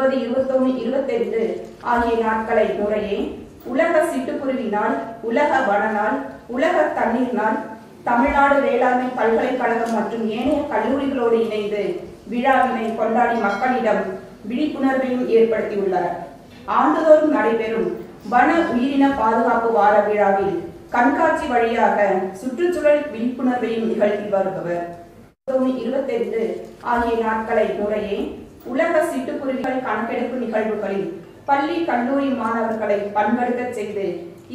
20, 21, 22 ஆகிய நாட்களை முறையே உலக சிட்டுக்குருவி நாள், உலக வன நாள், உலக தண்ணீர் நாள், தமிழ்நாடு வேளாண்மை பல்கலைக்கழகம் மற்றும் ஏனைய கல்லூரிகளோடு இணைந்து விழாவினை கொண்டாடி மக்களிடம் விழிப்புணர்வையும் ஏற்படுத்தியுள்ளார். ஆண்டுதோறும் நடைபெறும் வன உயிரின பாதுகாப்பு வார விழாவில் கண்காட்சி வழியாக சுற்றுச்சூழல் விழிப்புணர்வையும் நிகழ்த்தி வருபவர். 22 ஆகிய நாட்களை முறையே உலக சிட்டுக்குருவிகள் கணக்கெடுப்பு நிகழ்வுகளில் பள்ளி கல்லூரி மாணவர்களை பங்கெடுக்க செய்து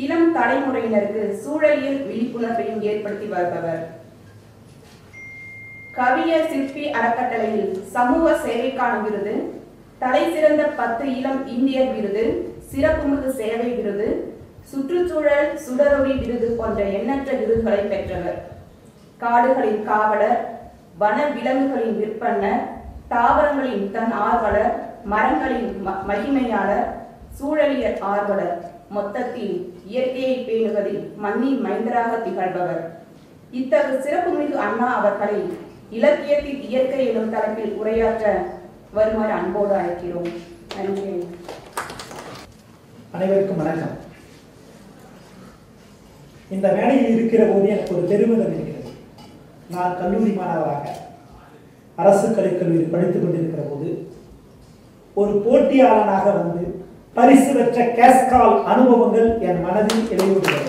இளம் தலைமுறையினருக்கு சூழலியல் விழிப்புணர்வையும் ஏற்படுத்தி வருபவர். கவியர் சிற்பி அறக்கட்டளையில் சமூக சேவைக்கான விருது, தலை சிறந்த 10 இளம் இந்தியர் விருது, சிறப்புமிகு சேவை விருது, சுற்றுச்சூழல் சுடரொளி விருது போன்ற எண்ணற்ற விருதுகளை பெற்றவர். காடுகளின் காவலர், வன விலங்குகளின் விற்பனர், தாவரங்களின் தன் ஆர்வலர், மரங்களின் மகிமையாளர், சூழலியல் ஆர்வலர், மொத்தத்தில் இயற்கையை பேணுவதில் மண்ணின் மைந்தராக திகழ்பவர். இத்தகைய சிறப்புமிகு அண்ணா அவர்களை இலக்கியத்தில் இயற்கை எனும் தலைப்பில் உரையாற்ற வருமாறு அன்போடு அழைக்கிறோம். நன்றி. அனைவருக்கும் வணக்கம். இந்த மேடையில் இருக்கிற போது எனக்கு ஒரு பெருமிதம் இருக்கிறது. நான் கல்லூரி மாணவராக அரசு கலைக்கல்லூரியில் படித்துக் கொண்டிருக்கிற போது ஒரு போட்டியாளனாக வந்து பரிசு பெற்ற கேஸ்கால் அனுபவங்கள் என் மனதில் எழுதியுள்ளது.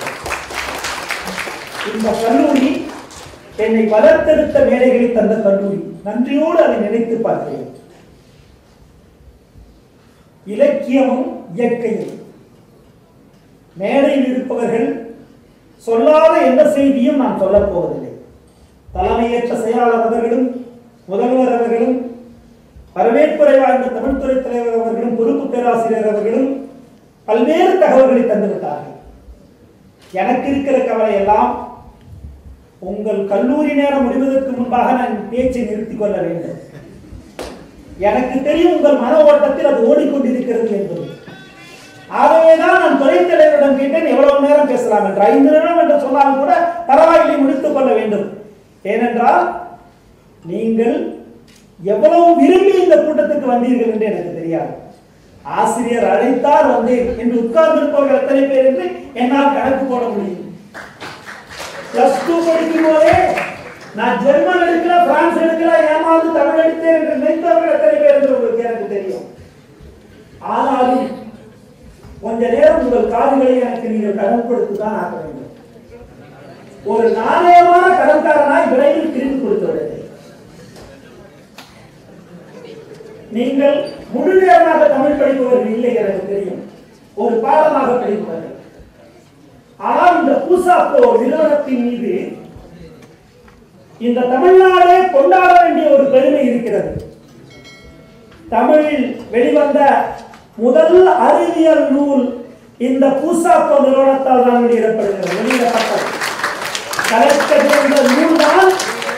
இந்த கல்லூரி என்னை வளர்த்தெடுத்த மேடைகளை தந்த கல்லூரி. நன்றியோடு அதை நினைத்து பார்க்கிறேன். இலக்கியமும் இயற்கையும் மேடையில் இருப்பவர்கள் சொல்லாத எந்த செய்தியும் நான் சொல்லப் போவதில்லை. தலைமையேற்ற செயலாளர் அவர்களும், முதல்வர் அவர்களும், வரவேற்புரை வாழ்ந்த தமிழ்துறை தலைவர் அவர்களும், பொறுப்பு பேராசிரியர் அவர்களும் பல்வேறு தகவல்களை தந்துவிட்டார்கள். எனக்கு இருக்கிற கவலை எல்லாம் உங்கள் கல்லூரி நேரம் முடிவதற்கு முன்பாக நான் பேச்சை நிறுத்திக் கொள்ள வேண்டும். எனக்கு தெரியும் உங்கள் மன ஓட்டத்தில் அது ஓடிக்கொண்டிருக்கிறது என்பது. ஆகவேதான் நான் துறை தலைவரிடம் கேட்டேன், எவ்வளவு நேரம் பேசலாம் என்று. 5 நிமிடம் என்று சொன்னாலும் கூட பரவாயில்லை, முடித்துக் கொள்ள வேண்டும். ஏனென்றால் நீங்கள் எவ்வளவு விரும்பி இந்த கூட்டத்துக்கு வந்தீர்கள் என்று எனக்கு தெரியாது. ஆசிரியர் அழைத்தார் வந்தேன் என்று உட்கார்ந்திருப்பவர்கள் எத்தனை பேர் என்று என்னால் கணக்கு போட முடியும். +2 படிக்கும் போதே நான் ஜெர்மன் எடுக்கல, பிரான்ஸ் எடுக்கல, ஏமாந்து தமிழ் எடுத்தேன் என்று நினைத்தவர்கள் எத்தனை பேர் என்று உங்களுக்கு எனக்கு தெரியும். ஆனாலும் கொஞ்ச நேரம் உங்கள் காதுகளை எனக்கு நீங்கள் கடன் கொடுத்துதான் ஆக வேண்டும். ஒரு நாணயமான கடன்காரனாய் விரைவில் திரும்பி கொடுத்து விடுங்கள். நீங்கள் முழு நேரமாக தமிழ் படிப்பவர்கள் இல்லை எனக்கு தெரியும், ஒரு பாடமாக படிப்பவர்கள். ஆனால் இந்த பூசாப்போ நிறுவனத்தின் மீது இந்த தமிழ்நாடே கொண்டாட வேண்டிய ஒரு பெருமை இருக்கிறது. தமிழில் வெளிவந்த முதல் அறிவியல் நூல் இந்த பூசாப்போ நிறுவனத்தால் தான் வெளியிடப்பட்டது. கலெக்டர் நூல் தான்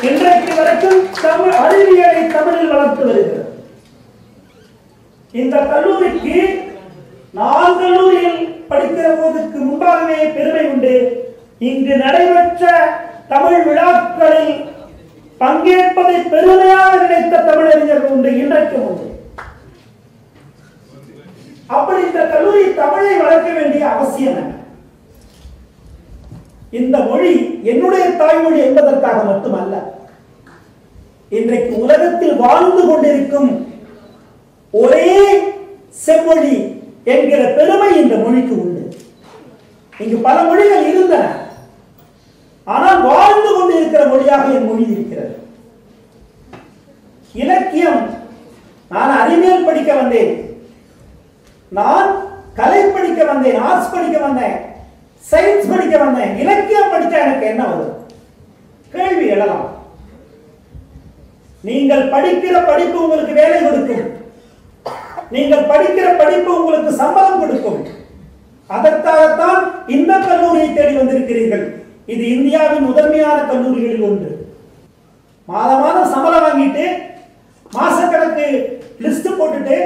இன்றைக்கு வரைக்கும் தமிழ் அறிவியலை தமிழில் வளர்த்து வருகிறது. இந்த கல்லூரிக்கு நான் கல்லூரியில் படிக்கிற போதுக்கு முன்பாகவே பெருமை உண்டு. இங்கு நடைபெற்ற தமிழ் விழாக்களில் பங்கேற்பதை பெருமையாக நினைத்த தமிழறிஞர்கள் உண்டு, இன்றைக்கும் உண்டு. அப்படி இந்த கல்லூரி தமிழை வளர்க்க வேண்டிய அவசியம் என்ன? இந்த மொழி என்னுடைய தாய்மொழி என்பதற்காக மட்டுமல்ல, இன்றைக்கு உலகத்தில் வாழ்ந்து கொண்டிருக்கும் ஒரே செம்மொழி என்கிற பெருமை இந்த மொழிக்கு உண்டு. இங்கு பல மொழிகள் இருந்தன, ஆனால் வாழ்ந்து கொண்டிருக்கிற மொழியாக என் மொழி இருக்கிறது. இலக்கியம், நான் அறிவியல் படிக்க வந்தேன், நான் கலை படிக்க வந்தேன், ஆர்ட்ஸ் படிக்க வந்தேன், சயின்ஸ் படிக்க வந்தேன். இலக்கியம் படித்தா எனக்கு என்ன வரும்? கேள்வி எழலாம். நீங்கள் படிக்கிற படிப்பு உங்களுக்கு வேலை கொடுக்கும், நீங்கள் படிக்கிற படிப்பு உங்களுக்கு சம்பளம் கொடுக்கும். அதற்காகத்தான் இந்த கல்லூரியை தேடி வந்திருக்கிறீர்கள். இது இந்தியாவின் முதன்மையான கல்லூரிகளில் ஒன்று. மாதம் சம்பளம் வாங்கிட்டு மாசக்கணக்கு லிஸ்ட் போட்டுட்டு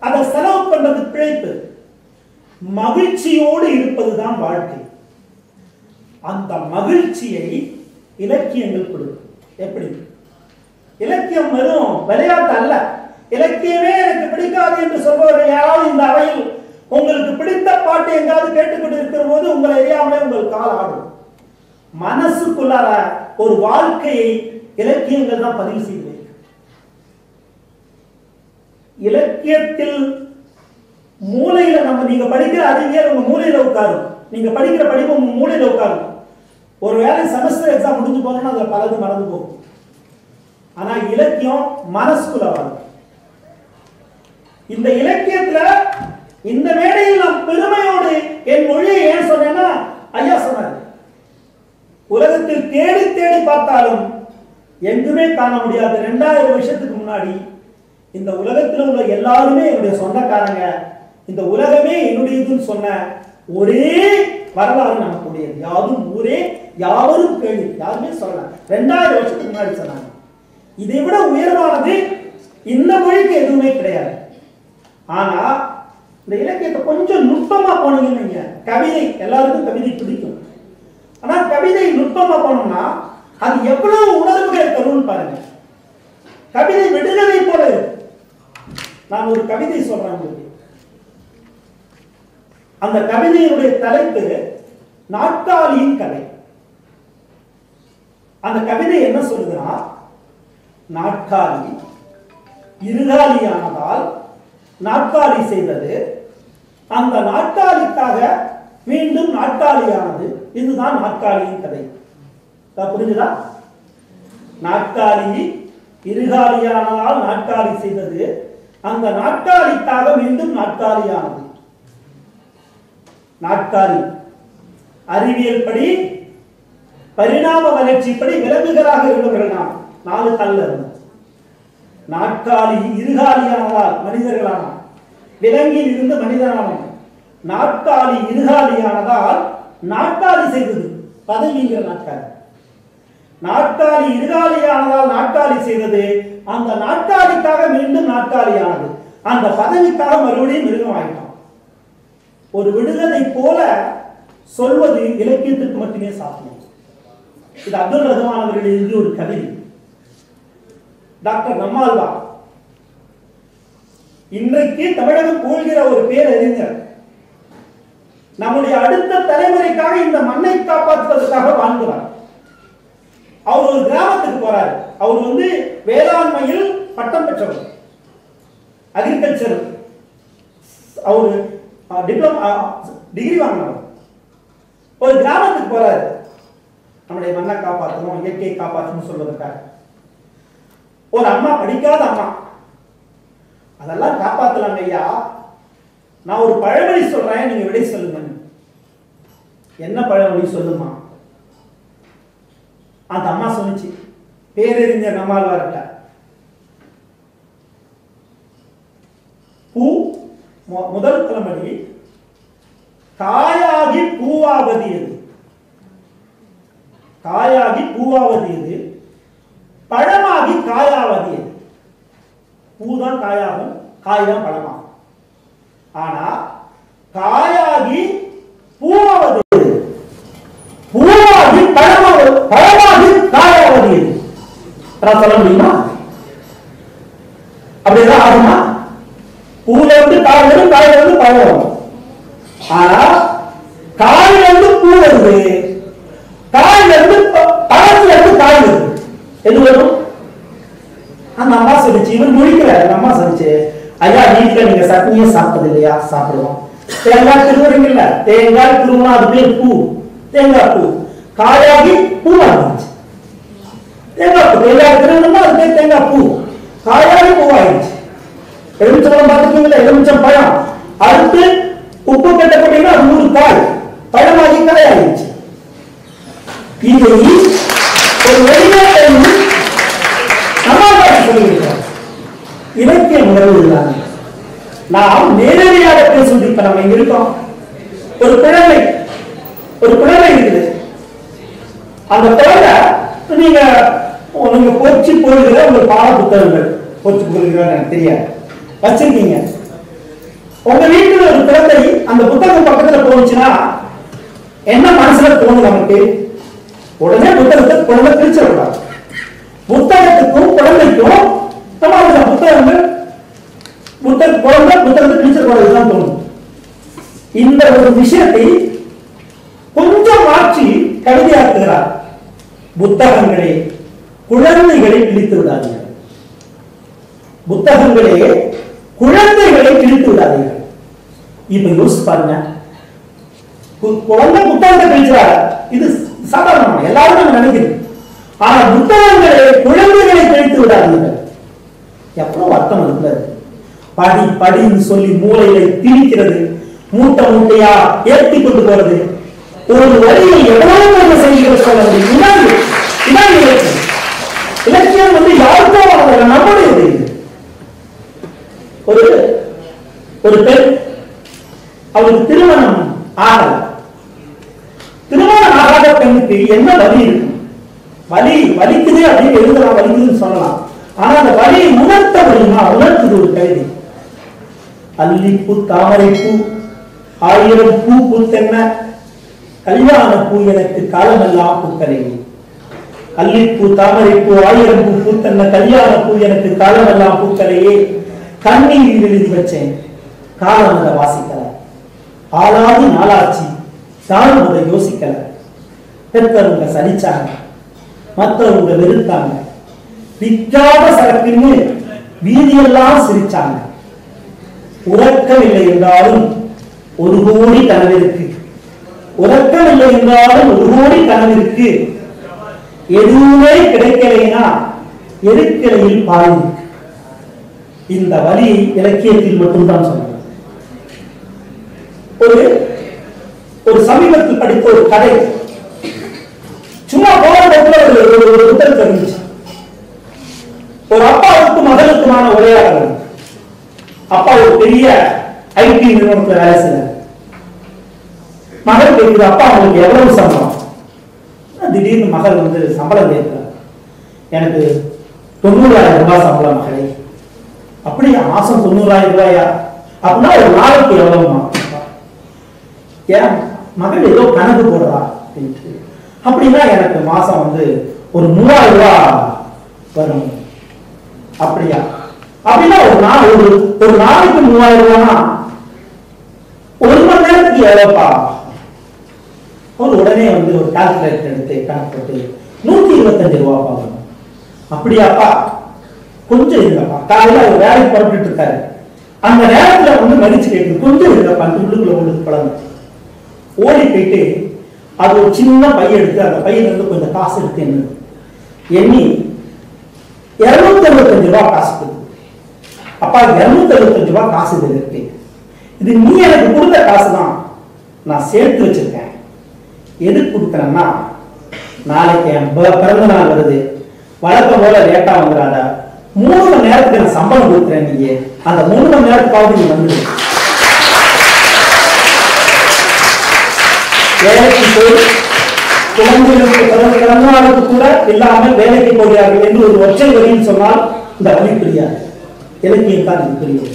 அதை செலவு பண்றது பிழைப்பு. மகிழ்ச்சியோடு இருப்பதுதான் வாழ்க்கை. அந்த மகிழ்ச்சியை இலக்கியங்கள் கொடுக்கும். எப்படி? இலக்கியம் வெறும் விளையாட்டு அல்ல. இலக்கியமே எனக்கு பிடிக்காது என்று சொல்பவர்கள் யாராவது இந்த அவையில் உங்களுக்கு பிடித்த பாட்டு எங்காவது கேட்டுக்கொண்டு இருக்கிற போது உங்களை அறியாமலே உங்கள் கால் ஆடும். மனசுக்குள்ளார ஒரு வாழ்க்கையை இலக்கியங்கள் தான் பதிவு செய்து வைக்கும். இலக்கியத்தில் மூளையில நீங்க படிக்கிற அறிவியல் உங்க மூளையில உட்காரும், நீங்க படிக்கிற படிப்பு உங்க மூளையில உட்காரும். ஒரு வேளை செமஸ்டர் எக்ஸாம் முடிஞ்சு போனோம்னா அதுல பலது மறந்து போகும். ஆனா இலக்கியம் மனசுக்குள்ள வரும். இந்த இலக்கியத்துல இந்த மேடையில் நான் பெருமையோடு என் மொழியை ஏன் சொன்னேன்னா, ஐயா சொன்னார், உலகத்தில் தேடி தேடி பார்த்தாலும் எங்குமே காண முடியாது. 2000 வருஷத்துக்கு முன்னாடி இந்த உலகத்தில் உள்ள எல்லாருமே என்னுடைய சொந்தக்காரங்க, இந்த உலகமே என்னுடையதுன்னு சொன்ன ஒரே வரலாறு நமக்கு உடையது. யாரும் ஊரே யாவரும் கேள்வி, யாருமே சொல்லலாம். 2000 வருஷத்துக்கு முன்னாடி சொன்னாங்க. இதை விட உயர்வானது இந்த மொழிக்கு எதுவுமே கிடையாது. ஆனா இந்த இலக்கியத்தை கொஞ்சம் நுட்பமா போனீங்க, கவிதை எல்லாருக்கும் கவிதை பிடிக்கும். ஆனா கவிதை நுட்பமா போனோம்னா அது எவ்வளவு உணர்வுகளை தரும்னு பாருங்க. கவிதை விடுதலை போல இருக்கு. நான் ஒரு கவிதை சொல்றேன் உங்களுக்கு. அந்த கவிதையுடைய தலைப்பு நாட்காலியின் கதை. அந்த கவிதை என்ன சொல்லுதுன்னா, நாட்காலி இருகாலியானதால் நாட்காலி செய்தது, அந்த நாட்காலிக்காக மீண்டும் நாட்காலியானது. இதுதான் நாட்காலியின் கதை. புரிஞ்சுதா? நாட்காலி இருகாலியானதால் நாட்காலி செய்தது, அந்த நாட்காலிக்காக மீண்டும் நாட்காலியானது. நாட்காலி அறிவியல் படி பரிணாம வளர்ச்சிப்படி விலங்குகளாக இருந்தவர்கள் நாம் 4 கால்ல இருந்தோம். நாட்காலி இருகாலியானதால் மனிதர்களானோம், விலங்கில் இருந்து மனிதனானோம். நாட்காலி இருகாலியானதால் நாட்காலி செய்தது பதவிங்கிற நாட்காலி. நாட்காலி இருகாலியானதால் நாட்காலி செய்தது, அந்த நாட்காலிக்காக மீண்டும் நாட்காலியானது. அந்த பதவிக்காக மறுபடியும் மிருகம் ஆயிட்டோம். ஒரு விடுதலை போல சொல்வது இலக்கியத்திற்கு மட்டுமே சாத்தியம். இது அப்துல் ரஹ்மான் அவர்கள் எழுதிய ஒரு கவிதை. டாக்டர் நம்மாழ்வார் இன்றைக்கு தமிழகம் போல்கிற ஒரு பேரறிஞர், நம்முடைய அடுத்த தலைமுறைக்காக இந்த மண்ணை காப்பாற்றுவதற்காக வாழ்கிறார். அவர் ஒரு கிராமத்துக்கு போறாரு. அவர் வேளாண்மையில் பட்டம் பெற்றவர், அக்ரிகல்ச்சர் அவர் டிப்ளமா டிகிரி வாங்கினவர். ஒரு கிராமத்துக்கு போறாரு, நம்முடைய மண்ணை காப்பாற்றணும், இயற்கையை காப்பாற்றணும் சொல்வதற்காக. ஒரு அம்மா, படிக்காத அம்மா, அதெல்லாம் காப்பாற்றலாம் ஐயா, நான் ஒரு பழமொழி சொல்றேன், நீங்க விடை சொல்லுங்க. என்ன பழமொழி சொல்லுமா? அந்த அம்மா சொன்னிச்சு, பேரறிஞர் நம்மாழ்வார்ட்ட, பூ முதல் தலைமொழி காயாகி பூவாவது எது? காயாகி பூவாவது எது? பழமாகி காயாவது எது? பூதான் காயாகும், காய் தான் பழமாகும். ஆனா காயாகி பூவாவது எது? பூவாகி பழமாவது, பழமாகி காயாவது எது? சொல்ல முடியுமா? அப்படிதான் ஆகுமா? பூல இருந்து காய் வரும், காயில இருந்து பழம் வரும். ஆனா காயில இருந்து பூ வருது, காயில இருந்து பழத்துல இருந்து காய் வருது. எது வரும்? அந்த அம்மா சொல்லிச்சு, இவர் முடிக்கல. அந்த அம்மா சொல்லிச்சு, ஐயா வீட்டுல நீங்க சட்னியே சாப்பிட்டது இல்லையா? சாப்பிடுவோம். தேங்காய் திருவுறீங்கல்ல, தேங்காய் திருவுனா அது பேர் பூ, தேங்காய் பூ. காயாகி பூவாகிடுச்சு. தேங்காய் பூ, தேங்காய் திருவுனா அது பேர் தேங்காய் பூ. காயாகி பூவாயிடுச்சு. எலுமிச்சம்பழம் பார்த்துக்கீங்களா? எலுமிச்சம் பழம் அடுத்து உப்பு கட்ட போட்டீங்கன்னா அது 100 காய், பழமாகி காய் ஆயிடுச்சு. இதை ஒரு வெளிநாட்டை நம்மாழ்வார் சொல்லியிருக்கிறார். இலக்கிய உணர்வு இல்லாமல் நாம் நேரடியாக பேசுவது. இப்ப நம்ம இங்க இருக்கோம், ஒரு குழந்தை இருக்குது. அந்த குழந்தை நீங்க போச்சு போடுகிற ஒரு பாட புத்தகங்கள், போச்சு போடுகிற எனக்கு தெரியாது, வச்சிருக்கீங்க. உங்க வீட்டுல ஒரு குழந்தை அந்த புத்தகம் பக்கத்துல போச்சுன்னா என்ன மனசுல தோணும் நமக்கு? உடனே புத்தகத்தை குழந்தை பிரிச்சிடக்கூடாது. புத்தகத்துக்கும் குழந்தைக்கும் புத்தகங்கள் குழந்தை புத்தகத்தை கிழிச்சிருக்கோம் தோணும். இந்த ஒரு விஷயத்தை கொஞ்சம் மாற்றி கவிதையாக்குகிறார். புத்தகங்களே குழந்தைகளை கிழித்து விடாதீர்கள், புத்தகங்களே குழந்தைகளை கிழித்து விடாதீர்கள். இப்ப யோசிச்சு பாருங்க, குழந்தை புத்தகத்தை கிழிச்சார், இது சாதாரணமா எல்லாரும் நம்ம நினைக்கிறோம். ஆனா புத்தகங்களை குழந்தைகளை கிழித்து விடாதீர்கள், எவ்வளவு அர்த்தம் இருக்கிறது. படி படின்னு சொல்லி மூளையில திணிக்கிறது, மூட்டை மூட்டையா ஏற்றி கொண்டு போறது, ஒரு வழியை எவ்வளவு செய்கிறது சொல்ல முடியும். இலக்கியம் வந்து யாருக்கும் நம்முடைய ஒரு பெண் அவருக்கு திருமணம் ஆகல. திருமணம் ஆகாத பெண்ணுக்கு என்ன வலி இருக்கும்? வலி வலிக்குது அப்படின்னு எழுதலாம், வலிக்குதுன்னு சொல்லலாம். ஆனா அந்த வலியை உணர்த்த முடியுமா? உணர்த்துது ஒரு கவிதை. அல்லிப்பூ தாமரைப்பூ ஆயிரம் பூ பூத்தென்ன, கல்யாண பூ எனக்கு காலமெல்லாம் பூக்கலை. அல்லிப்பூ தாமரைப்பூ ஆயிரம் பூ பூத்தென்ன, கல்யாண பூ எனக்கு காலமெல்லாம் பூக்கலையே. கண்ணீரில் எழுதி வச்சேன், காலம் அதை வாசிக்கல. ஆளாது நாளாச்சு, தானும் அதை யோசிக்கல. பெற்றவங்க சலிச்சாங்க, மற்றவங்க வெறுத்தாங்க. விற்காத சரக்குன்னு வீதியெல்லாம் சிரிச்சாங்க. உறக்கமில்லை என்றாலும் ஒரு கோடி கனவிற்கு, உறக்கமில்லை என்றாலும் ஒரு கோடி கனவிற்கு. எதுவுமே கிடைக்கலைனா எருக்கலையில் பால். இந்த வழி இலக்கியத்தில் மட்டும்தான் சொல்றேன். ஒரு சமீபத்தில் படித்த ஒரு கதை, சும்மா போராட்டத்தில் ஒரு புத்தகம் தெரிஞ்சு, ஒரு அப்பாவுக்கு மகனுக்குமான உரையாடல். அப்பா ஒரு பெரிய ஐடி நிறுவனத்தில் வேலை செய்யறாரு. மகள் கேட்குது, அப்பா அவங்களுக்கு எவ்வளவு சம்பளம்? திடீர்னு மகள் வந்து சம்பளம் கேட்கிறார். எனக்கு 90,000 ரூபாய் சம்பளம் மகளே. அப்படியா? மாசம் 90,000 ரூபாயா? அப்படின்னா ஒரு நாளைக்கு எவ்வளவுமா? ஏன் மகள் ஏதோ கணக்கு போடுறா அப்படின்ட்டு. அப்படின்னா எனக்கு மாசம் வந்து ஒரு 3,000 ரூபாய் வரும். அப்படியா? அப்படின்னா ஒரு நாளைக்கு 3,000 ரூபாய்னா ஒரு மணி நேரத்துக்கு எவ்வளவுப்பா? அவர் உடனே வந்து ஒரு கால்குலேட்டர் எடுத்து கணக்கு போட்டு 125 ரூபா வரும். அப்படியாப்பா? கொஞ்சம் இல்லப்பா. காலையில அவர் வேலைக்கு புறப்பட்டு இருக்காரு. அந்த நேரத்துல வந்து மதிச்சு கேட்குது, கொஞ்சம் இல்லப்பா. உள்ளுக்குள்ள உங்களுக்கு பழம் ஓடி போயிட்டு அது ஒரு சின்ன பை எடுத்து அந்த பையில இருந்து கொஞ்சம் காசு எடுத்து எண்ணி 265 ரூபாய் காசு கொடுத்து, அப்பா 265 ரூபாய் காசு இது இருக்கு, இது நீ எனக்கு கொடுத்த காசு தான், நான் சேர்த்து வச்சிருக்கேன். எதுக்கு கொடுக்குறேன்னா, நாளைக்கு என் பிறந்த நாள் வருது, வழக்கம் போல லேட்டா வந்துடாத, 3 மணி நேரத்துக்கு நான் சம்பளம் கொடுக்குறேன், நீங்க அந்த 3 மணி நேரத்துக்காவது நீ வந்து வேலைக்கு போய் குழந்தைகளுக்கு பிறந்த நாளுக்கு கூட இல்லாமல் வேலைக்கு போகிறார்கள் என்று ஒரு ஒற்றை வரின்னு சொன்னால் இந்த வழி புரியாது. இலக்கியம் தான் இது புரியும்.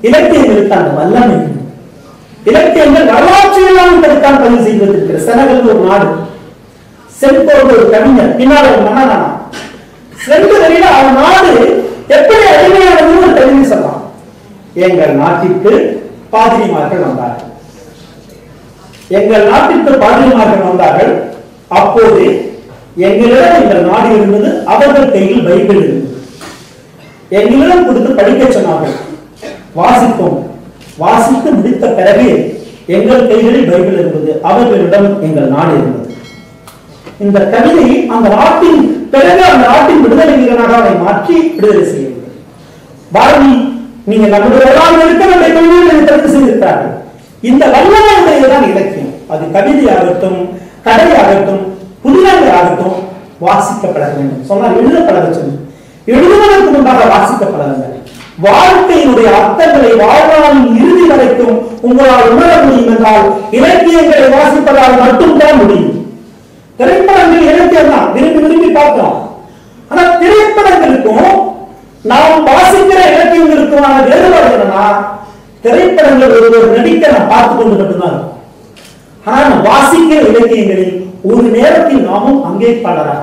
இலக்கியங்களுக்கு அந்த வல்லமை. இலக்கியங்கள் வரலாற்றையெல்லாம் தான் பதிவு செய்வதற்கிற செனகல் ஒரு நாடு, செல்போடு ஒரு கவிஞர், பின்னால் ஒரு மன்னனா, சென்று வரையில அவன் நாடு எப்படி அடிமையானது ஒரு கவிதை சொல்லலாம். எங்கள் நாட்டிற்கு பாதிரிமார்கள் வந்தார்கள், எங்கள் நாட்டிற்கு பாதிரிமார்கள் வந்தார்கள். அப்போது எங்களிடம் எங்கள் நாடு இருந்தது, அவர்கள் கையில் பைபிள் இருந்தது. எங்களிடம் கொடுத்து படிக்க சொன்னார்கள், வாசிப்போம். வாசித்து முடித்த பிறகு எங்கள் கைகளில் பைபிள் இருந்தது, அவர்களிடம் எங்கள் நாடு இருந்தது. இந்த கவிதை அந்த நாட்டின் பிறகு அந்த நாட்டின் விடுதலை வீரனாக அவரை மாற்றி விடுதலை செய்யவில்லை. பாரதி நீங்க நம்முடைய கருத்து செய்திருக்கிறார்கள். இந்த வல்லமையுடையதான் இலக்கியம். அது கவிதையாகட்டும், கதையாகட்டும், புதினங்களாகட்டும் வாசிக்கப்பட வேண்டும். சொன்னால் எழுதப்பட வேண்டும். எழுதுவதற்கு முன்பாக வாசிக்கப்பட வேண்டும். வாழ்க்கையினுடைய அர்த்தங்களை வாழ்நாளின் இறுதி வரைக்கும் உங்களால் உணர முடியும் என்றால் இலக்கியங்களை வாசிப்பதால் மட்டும்தான் முடியும். திரைப்படங்கள் இலக்கியம் தான், விரும்பி விரும்பி பார்க்கிறோம். ஆனா திரைப்படங்களுக்கும் நாம் வாசிக்கிற இலக்கியங்களுக்குமான வேறுபாடு என்னன்னா, திரைப்படங்கள் ஒருவர் நடிக்க நான் பார்த்து கொண்டு மட்டும்தான் இருக்கும். ஆனால் வாசிக்கிற இலக்கியங்களில் ஒரு நேரத்தில் நாமும் பங்கேற்பாளராக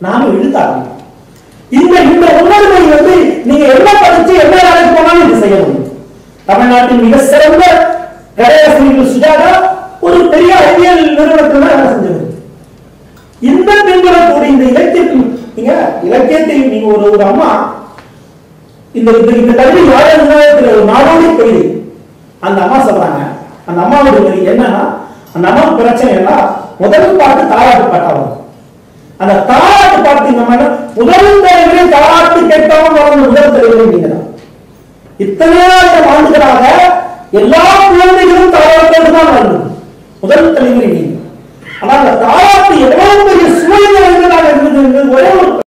நாமும் எழுத ஆரம்பிக்கும். இந்த உணர்வை வந்து நீங்க என்ன படிச்சு என்ன வேலைக்கு போனாலும் செய்ய முடியும். தமிழ்நாட்டின் மிக சிறந்த கடையாசிரியர்கள் சுஜாதா ஒரு பெரிய அறிவியல் நிறுவனத்தில் வேலை செஞ்சது. இந்த பின்புறத்தோடு இந்த இலக்கியத்தில் நீங்க இலக்கியத்தில் நீங்க ஒரு அம்மா இந்த கல்வி ஒரு நாடோடி கவிதை அந்த அம்மா சொல்றாங்க. அந்த அம்மாவுடைய வரி என்னன்னா, அந்த அம்மா பிரச்சனை எல்லாம் முதல் பாட்டு தாலாட்டு பாட்டாகும். அந்த தாலாட்டு பாட்டு நம்ம முதல் தலைவரே தாலாட்டு கேட்காம வளர்ந்த முதல் தலைவரே நீங்க தான். இத்தனையாயிரம் ஆண்டுகளாக எல்லா குழந்தைகளும் தாலாட்டோடு தான் வளர்ந்தது. முதல் தலைவரே நீங்க. ஆனா அந்த தாலாட்டு எவ்வளவு பெரிய